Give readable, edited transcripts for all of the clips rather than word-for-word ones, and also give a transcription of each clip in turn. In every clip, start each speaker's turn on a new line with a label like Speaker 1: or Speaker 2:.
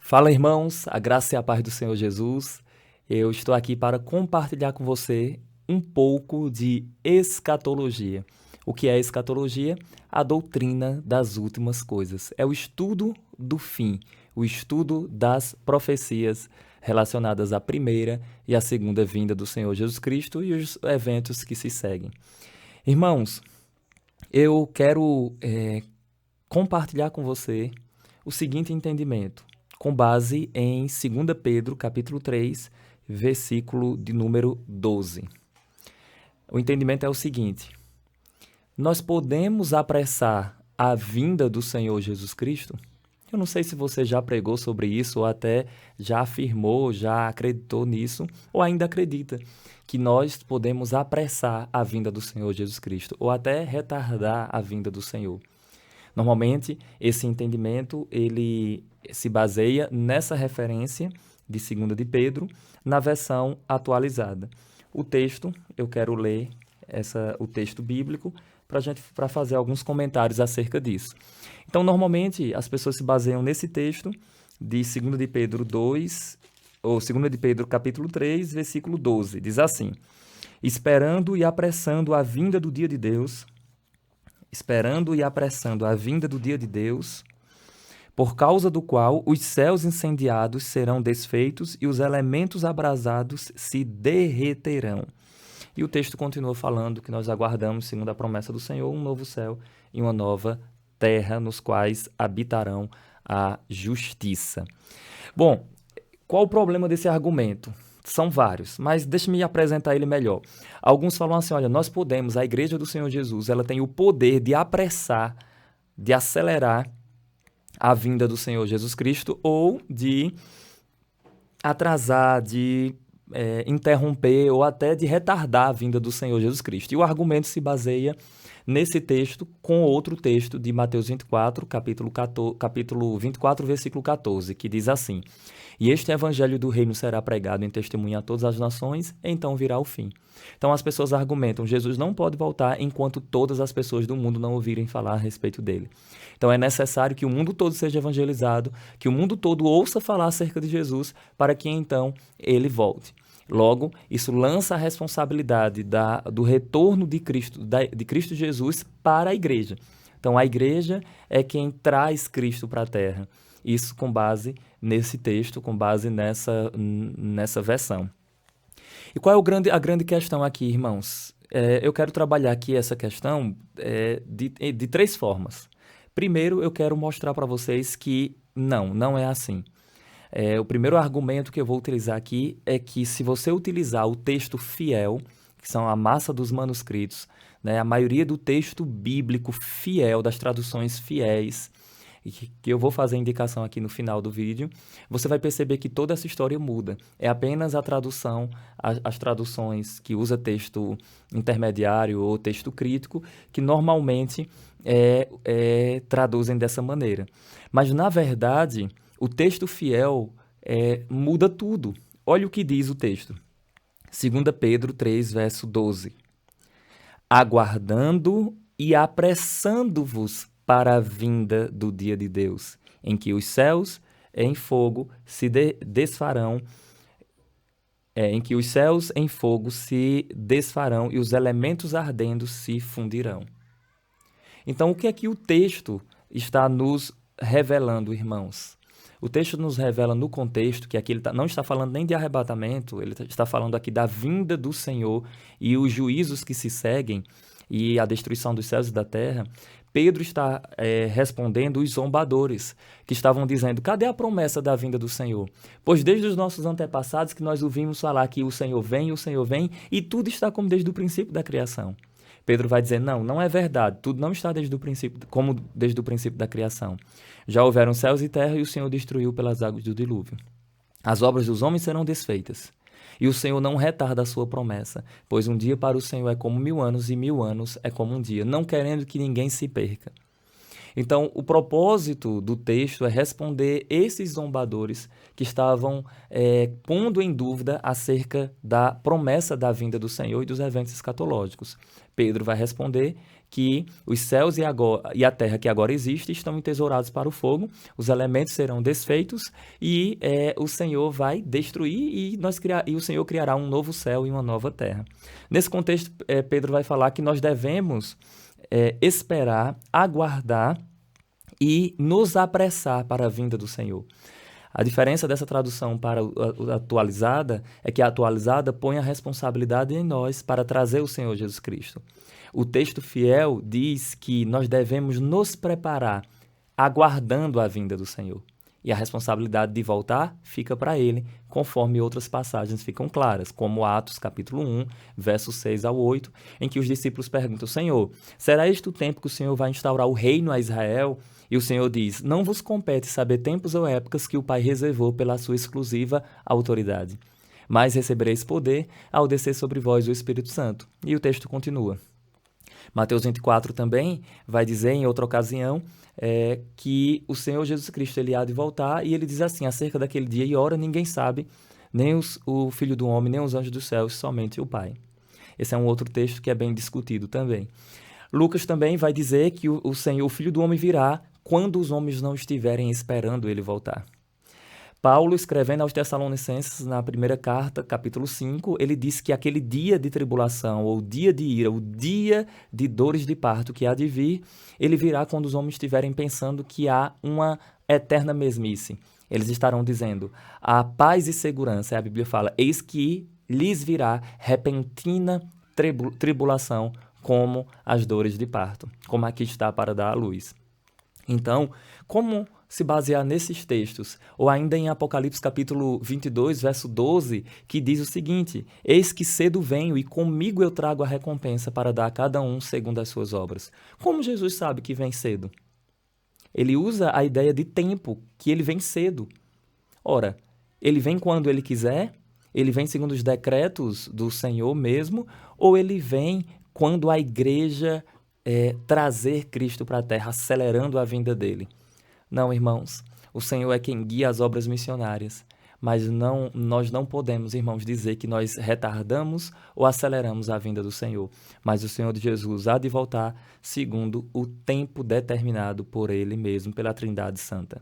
Speaker 1: Fala, irmãos, a graça e a paz do Senhor Jesus. Eu estou aqui para compartilhar com você um pouco de escatologia. O que é escatologia? A doutrina das últimas coisas. É o estudo do fim, o estudo das profecias relacionadas à primeira e à segunda vinda do Senhor Jesus Cristo e os eventos que se seguem. Irmãos, eu quero compartilhar com você o seguinte entendimento, com base em 2 Pedro, capítulo 3, versículo de número 12. O entendimento é o seguinte: nós podemos apressar a vinda do Senhor Jesus Cristo? Eu não sei se você já pregou sobre isso, ou até já afirmou, já acreditou nisso, ou ainda acredita que nós podemos apressar a vinda do Senhor Jesus Cristo, ou até retardar a vinda do Senhor. Normalmente, esse entendimento ele se baseia nessa referência de 2 de Pedro, na versão atualizada. O texto, eu quero ler o texto bíblico para fazer alguns comentários acerca disso. Então, normalmente, as pessoas se baseiam nesse texto de 2 de Pedro 2, ou 2 de Pedro capítulo 3, versículo 12. Diz assim: esperando e apressando a vinda do dia de Deus, por causa do qual os céus incendiados serão desfeitos e os elementos abrasados se derreterão. E o texto continua falando que nós aguardamos, segundo a promessa do Senhor, um novo céu e uma nova terra, nos quais habitarão a justiça. Bom, qual o problema desse argumento? São vários, mas deixe-me apresentar ele melhor. Alguns falam assim, olha, nós podemos, a Igreja do Senhor Jesus, ela tem o poder de apressar, de acelerar a vinda do Senhor Jesus Cristo ou de atrasar, de interromper ou até de retardar a vinda do Senhor Jesus Cristo. E o argumento se baseia nesse texto com outro texto de Mateus 24, capítulo 24, versículo 14, que diz assim: e este evangelho do reino será pregado em testemunha a todas as nações, então virá o fim. Então as pessoas argumentam, Jesus não pode voltar enquanto todas as pessoas do mundo não ouvirem falar a respeito dele. Então é necessário que o mundo todo seja evangelizado, que o mundo todo ouça falar acerca de Jesus, para que então ele volte. Logo, isso lança a responsabilidade do retorno de Cristo Jesus para a igreja. Então a igreja é quem traz Cristo para a terra. Isso com base nesse texto, com base nessa versão. E qual é a grande questão aqui, irmãos? Eu quero trabalhar aqui essa questão de três formas. Primeiro, eu quero mostrar para vocês que não é assim. O primeiro argumento que eu vou utilizar aqui é que se você utilizar o texto fiel, que são a massa dos manuscritos, né, a maioria do texto bíblico fiel, das traduções fiéis, que eu vou fazer a indicação aqui no final do vídeo, você vai perceber que toda essa história muda. É apenas a tradução, as traduções que usa texto intermediário ou texto crítico, que normalmente traduzem dessa maneira. Mas, na verdade, o texto fiel muda tudo. Olha o que diz o texto. 2 Pedro 3, verso 12. Aguardando e apressando-vos para a vinda do dia de Deus, em que os céus em fogo se desfarão, em que os céus em fogo se desfarão e os elementos ardendo se fundirão. Então, o que é que o texto está nos revelando, irmãos? O texto nos revela no contexto que aqui ele não está falando nem de arrebatamento, ele está falando aqui da vinda do Senhor e os juízos que se seguem e a destruição dos céus e da terra. Pedro está respondendo os zombadores, que estavam dizendo, cadê a promessa da vinda do Senhor? Pois desde os nossos antepassados que nós ouvimos falar que o Senhor vem, e tudo está como desde o princípio da criação. Pedro vai dizer, não é verdade, tudo não está como desde o princípio da criação. Já houveram céus e terra e o Senhor destruiu pelas águas do dilúvio. As obras dos homens serão desfeitas. E o Senhor não retarda a sua promessa, pois um dia para o Senhor é como 1000 anos e 1000 anos é como um dia, não querendo que ninguém se perca. Então, o propósito do texto é responder esses zombadores que estavam pondo em dúvida acerca da promessa da vinda do Senhor e dos eventos escatológicos. Pedro vai responder que os céus e a terra que agora existem estão entesourados para o fogo, os elementos serão desfeitos e o Senhor vai destruir e o Senhor criará um novo céu e uma nova terra. Nesse contexto, Pedro vai falar que nós devemos esperar, aguardar e nos apressar para a vinda do Senhor. A diferença dessa tradução para a atualizada é que a atualizada põe a responsabilidade em nós para trazer o Senhor Jesus Cristo. O texto fiel diz que nós devemos nos preparar aguardando a vinda do Senhor. E a responsabilidade de voltar fica para ele, conforme outras passagens ficam claras, como Atos capítulo 1, versos 6 ao 8, em que os discípulos perguntam: Senhor, será este o tempo que o Senhor vai instaurar o reino a Israel? E o Senhor diz: não vos compete saber tempos ou épocas que o Pai reservou pela sua exclusiva autoridade. Mas recebereis poder ao descer sobre vós o Espírito Santo. E o texto continua. Mateus 24 também vai dizer, em outra ocasião, que o Senhor Jesus Cristo ele há de voltar, e ele diz assim, acerca daquele dia e hora, ninguém sabe, nem o Filho do Homem, nem os anjos dos céus, somente o Pai. Esse é um outro texto que é bem discutido também. Lucas também vai dizer que o Senhor, o Filho do Homem, virá quando os homens não estiverem esperando ele voltar. Paulo, escrevendo aos Tessalonicenses, na primeira carta, capítulo 5, ele diz que aquele dia de tribulação, ou dia de ira, o dia de dores de parto que há de vir, ele virá quando os homens estiverem pensando que há uma eterna mesmice. Eles estarão dizendo, a paz e segurança, a Bíblia fala, eis que lhes virá repentina tribulação, como as dores de parto, como aqui está para dar à luz. Então, como se basear nesses textos, ou ainda em Apocalipse capítulo 22, verso 12, que diz o seguinte, eis que cedo venho e comigo eu trago a recompensa para dar a cada um segundo as suas obras. Como Jesus sabe que vem cedo? Ele usa a ideia de tempo, que ele vem cedo. Ora, ele vem quando ele quiser, ele vem segundo os decretos do Senhor mesmo, ou ele vem quando a igreja trazer Cristo para a terra, acelerando a vinda dele? Não, irmãos, o Senhor é quem guia as obras missionárias, mas nós não podemos, irmãos, dizer que nós retardamos ou aceleramos a vinda do Senhor, mas o Senhor de Jesus há de voltar segundo o tempo determinado por Ele mesmo, pela Trindade Santa.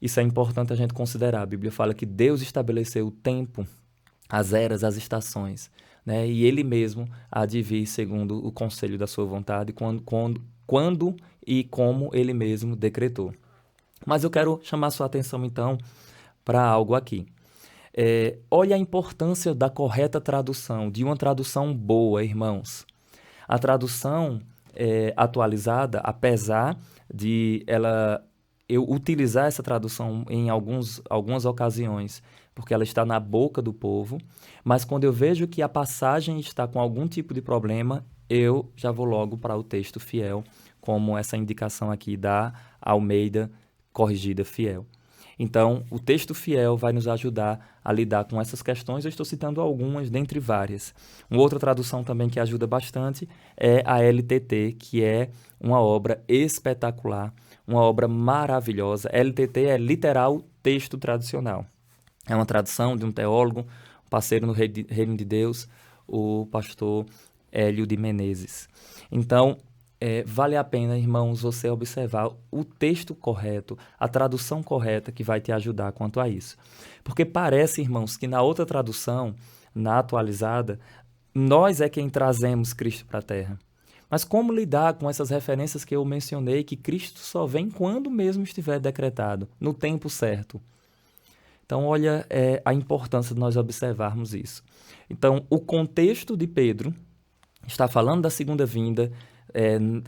Speaker 1: Isso é importante a gente considerar. A Bíblia fala que Deus estabeleceu o tempo, as eras, as estações, né? E Ele mesmo há de vir segundo o conselho da sua vontade, quando e como Ele mesmo decretou. Mas eu quero chamar sua atenção, então, para algo aqui. Olha a importância da correta tradução, de uma tradução boa, irmãos. A tradução atualizada, apesar de eu utilizar essa tradução em algumas ocasiões, porque ela está na boca do povo, mas quando eu vejo que a passagem está com algum tipo de problema, eu já vou logo para o texto fiel, como essa indicação aqui da Almeida Corrigida Fiel. Então, o texto fiel vai nos ajudar a lidar com essas questões. Eu estou citando algumas, dentre várias. Uma outra tradução também que ajuda bastante é a LTT, que é uma obra espetacular, uma obra maravilhosa. LTT é literal texto tradicional. É uma tradução de um teólogo, um parceiro no Reino de Deus, o pastor Hélio de Menezes. Então, vale a pena, irmãos, você observar o texto correto, a tradução correta que vai te ajudar quanto a isso. Porque parece, irmãos, que na outra tradução, na atualizada, nós é quem trazemos Cristo para a terra. Mas como lidar com essas referências que eu mencionei, que Cristo só vem quando mesmo estiver decretado, no tempo certo? Então, olha a importância de nós observarmos isso. Então, o contexto de Pedro está falando da segunda vinda,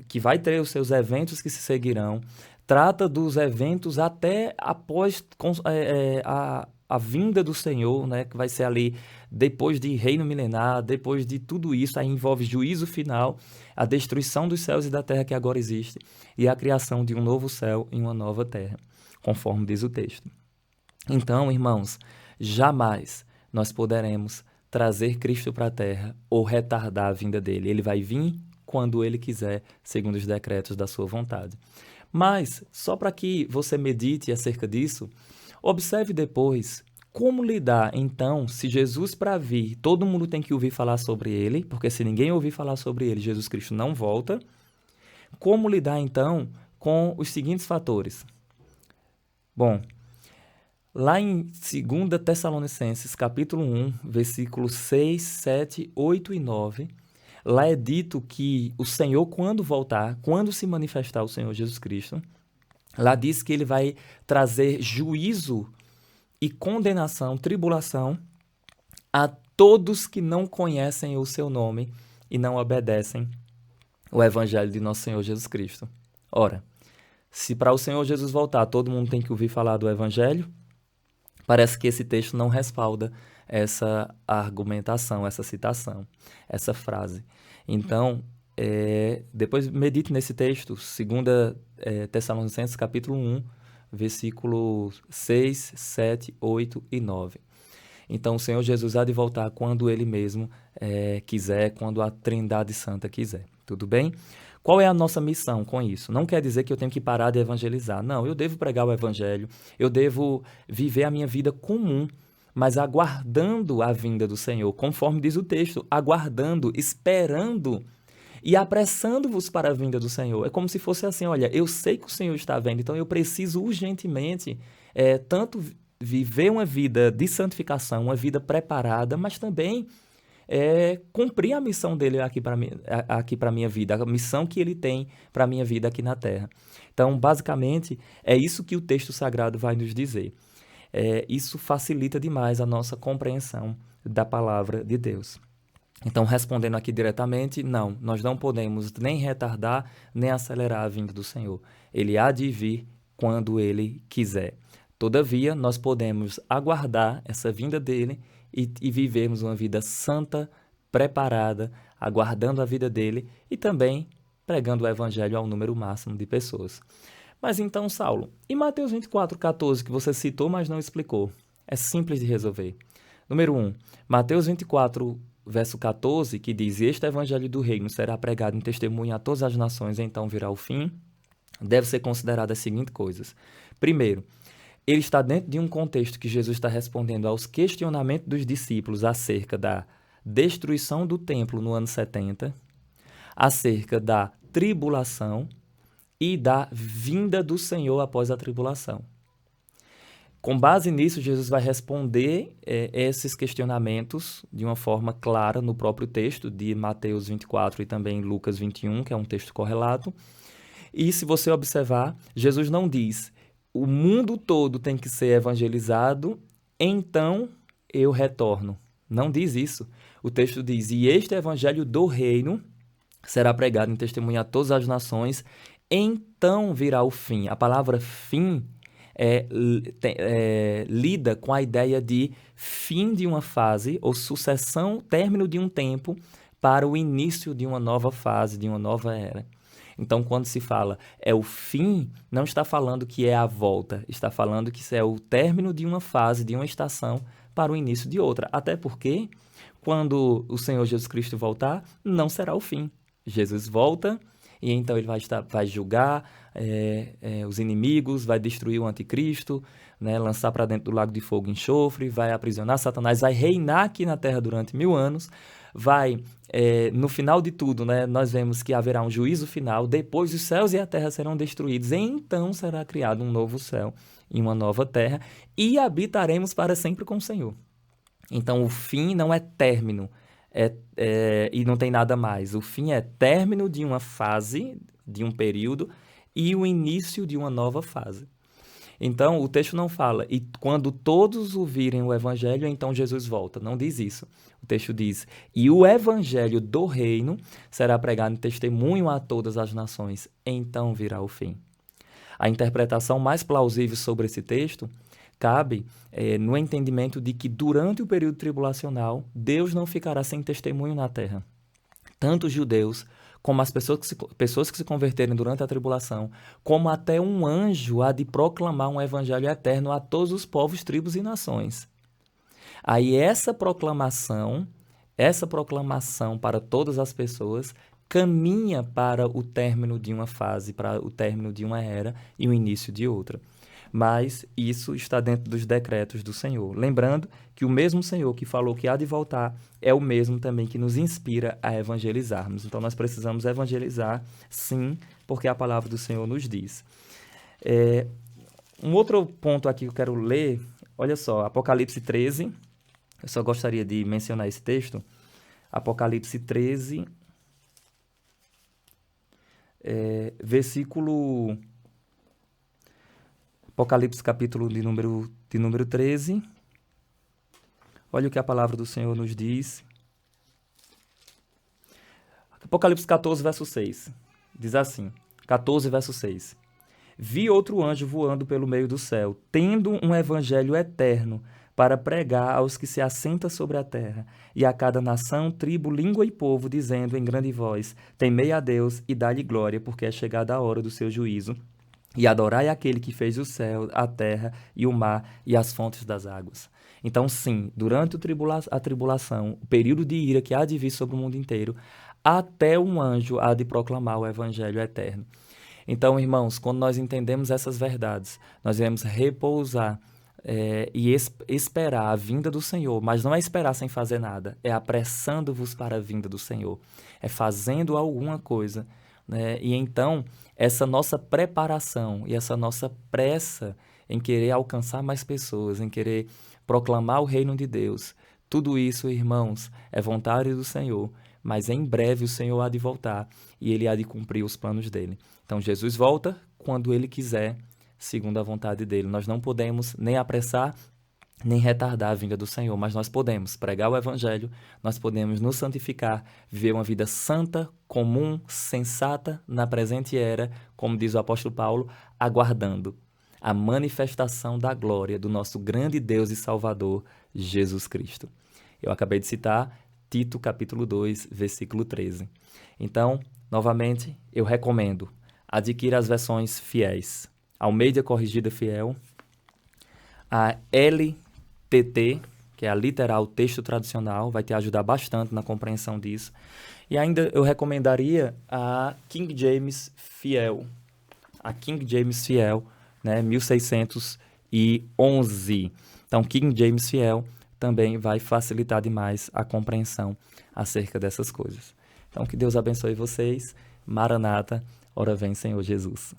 Speaker 1: que vai ter os seus eventos que se seguirão, trata dos eventos até após a vinda do Senhor, né, que vai ser ali depois de reino milenar, depois de tudo isso, aí envolve juízo final, a destruição dos céus e da terra que agora existe, e a criação de um novo céu e uma nova terra, conforme diz o texto. Então, irmãos, jamais nós poderemos trazer Cristo para a terra ou retardar a vinda dele. Ele vai vir quando ele quiser, segundo os decretos da sua vontade. Mas, só para que você medite acerca disso, observe depois Como lidar, então, se Jesus para vir, todo mundo tem que ouvir falar sobre ele, porque se ninguém ouvir falar sobre ele, Jesus Cristo não volta. Como lidar, então, com os seguintes fatores? Bom, lá em 2 Tessalonicenses, capítulo 1, versículos 6, 7, 8 e 9, lá é dito que o Senhor, quando voltar, quando se manifestar o Senhor Jesus Cristo, lá diz que ele vai trazer juízo e condenação, tribulação, a todos que não conhecem o seu nome e não obedecem o evangelho de nosso Senhor Jesus Cristo. Ora, se para o Senhor Jesus voltar, todo mundo tem que ouvir falar do evangelho, parece que esse texto não respalda essa argumentação, essa citação, essa frase. Então, depois medite nesse texto, 2 Tessalonicenses, capítulo 1, versículos 6, 7, 8 e 9. Então, o Senhor Jesus há de voltar quando Ele mesmo quiser, quando a Trindade Santa quiser. Tudo bem? Qual é a nossa missão com isso? Não quer dizer que eu tenho que parar de evangelizar. Não, eu devo pregar o evangelho, eu devo viver a minha vida comum, mas aguardando a vinda do Senhor, conforme diz o texto, aguardando, esperando e apressando-vos para a vinda do Senhor. É como se fosse assim, olha, eu sei que o Senhor está vendo, então eu preciso urgentemente tanto viver uma vida de santificação, uma vida preparada, mas também cumprir a missão dele aqui para a minha vida, a missão que ele tem para a minha vida aqui na Terra. Então, basicamente, é isso que o texto sagrado vai nos dizer. Isso facilita demais a nossa compreensão da palavra de Deus. Então, respondendo aqui diretamente, não, nós não podemos nem retardar, nem acelerar a vinda do Senhor. Ele há de vir quando Ele quiser. Todavia, nós podemos aguardar essa vinda dele e vivermos uma vida santa, preparada, aguardando a vida dele e também pregando o evangelho ao número máximo de pessoas. Mas então, Saulo, e Mateus 24:14, que você citou, mas não explicou? É simples de resolver. Número 1, Mateus 24, verso 14, que diz: "Este evangelho do reino será pregado em testemunho a todas as nações, então virá o fim", deve ser considerado as seguintes coisas. Primeiro, ele está dentro de um contexto que Jesus está respondendo aos questionamentos dos discípulos acerca da destruição do templo no ano 70, acerca da tribulação e da vinda do Senhor após a tribulação. Com base nisso, Jesus vai responder esses questionamentos de uma forma clara no próprio texto de Mateus 24 e também Lucas 21, que é um texto correlato. E se você observar, Jesus não diz: o mundo todo tem que ser evangelizado, então eu retorno. Não diz isso. O texto diz: "E este evangelho do reino será pregado em testemunho a todas as nações, então virá o fim." A palavra fim lida com a ideia de fim de uma fase ou sucessão, término de um tempo para o início de uma nova fase, de uma nova era. Então, quando se fala o fim, não está falando que é a volta, está falando que isso é o término de uma fase, de uma estação, para o início de outra. Até porque, quando o Senhor Jesus Cristo voltar, não será o fim. Jesus volta e então ele vai julgar os inimigos, vai destruir o anticristo, né, lançar para dentro do lago de fogo e enxofre, vai aprisionar Satanás, vai reinar aqui na terra durante 1000 anos, no final de tudo, né, nós vemos que haverá um juízo final, depois os céus e a terra serão destruídos, e então será criado um novo céu e uma nova terra, e habitaremos para sempre com o Senhor. Então, o fim não é término, e não tem nada mais. O fim é término de uma fase, de um período, e o início de uma nova fase. Então, o texto não fala, e quando todos ouvirem o evangelho, então Jesus volta. Não diz isso. O texto diz: "E o evangelho do reino será pregado em testemunho a todas as nações, então virá o fim." A interpretação mais plausível sobre esse texto cabe no entendimento de que durante o período tribulacional, Deus não ficará sem testemunho na terra. Tanto os judeus, como as pessoas que se converterem durante a tribulação, como até um anjo há de proclamar um evangelho eterno a todos os povos, tribos e nações. Aí essa proclamação para todas as pessoas caminha para o término de uma fase, para o término de uma era e o início de outra. mas isso está dentro dos decretos do Senhor. Lembrando que o mesmo Senhor que falou que há de voltar é o mesmo também que nos inspira a evangelizarmos. Então, nós precisamos evangelizar, sim, porque a palavra do Senhor nos diz. Um outro ponto aqui que eu quero ler, olha só, Apocalipse 13, eu só gostaria de mencionar esse texto, Apocalipse 13, versículo... Apocalipse capítulo de número 13. Olha o que a palavra do Senhor nos diz. Apocalipse 14, verso 6. Diz assim, 14, verso 6. Vi outro anjo voando pelo meio do céu, tendo um evangelho eterno para pregar aos que se assentam sobre a terra, e a cada nação, tribo, língua e povo, dizendo em grande voz, temei a Deus e dá-lhe glória, porque é chegada a hora do seu juízo. E adorai aquele que fez o céu, a terra e o mar e as fontes das águas. Então, sim, durante a tribulação, o período de ira que há de vir sobre o mundo inteiro, até um anjo há de proclamar o evangelho eterno. Então, irmãos, quando nós entendemos essas verdades, nós devemos repousar e esperar a vinda do Senhor, mas não é esperar sem fazer nada, é apressando-vos para a vinda do Senhor, é fazendo alguma coisa, né? E então, essa nossa preparação e essa nossa pressa em querer alcançar mais pessoas, em querer proclamar o reino de Deus, tudo isso, irmãos, é vontade do Senhor, mas em breve o Senhor há de voltar e Ele há de cumprir os planos dele. Então, Jesus volta quando Ele quiser, segundo a vontade dele. Nós não podemos nem apressar, nem retardar a vinda do Senhor, mas nós podemos pregar o Evangelho, nós podemos nos santificar, viver uma vida santa, comum, sensata na presente era, como diz o apóstolo Paulo, aguardando a manifestação da glória do nosso grande Deus e Salvador, Jesus Cristo. Eu acabei de citar Tito, capítulo 2, versículo 13. Então, novamente, eu recomendo, adquira as versões fiéis. Almeida Corrigida Fiel, a LTT, que é a literal texto tradicional, vai te ajudar bastante na compreensão disso. E ainda eu recomendaria a King James Fiel, né, 1611. Então, King James Fiel também vai facilitar demais a compreensão acerca dessas coisas. Então, que Deus abençoe vocês. Maranata, ora vem, Senhor Jesus.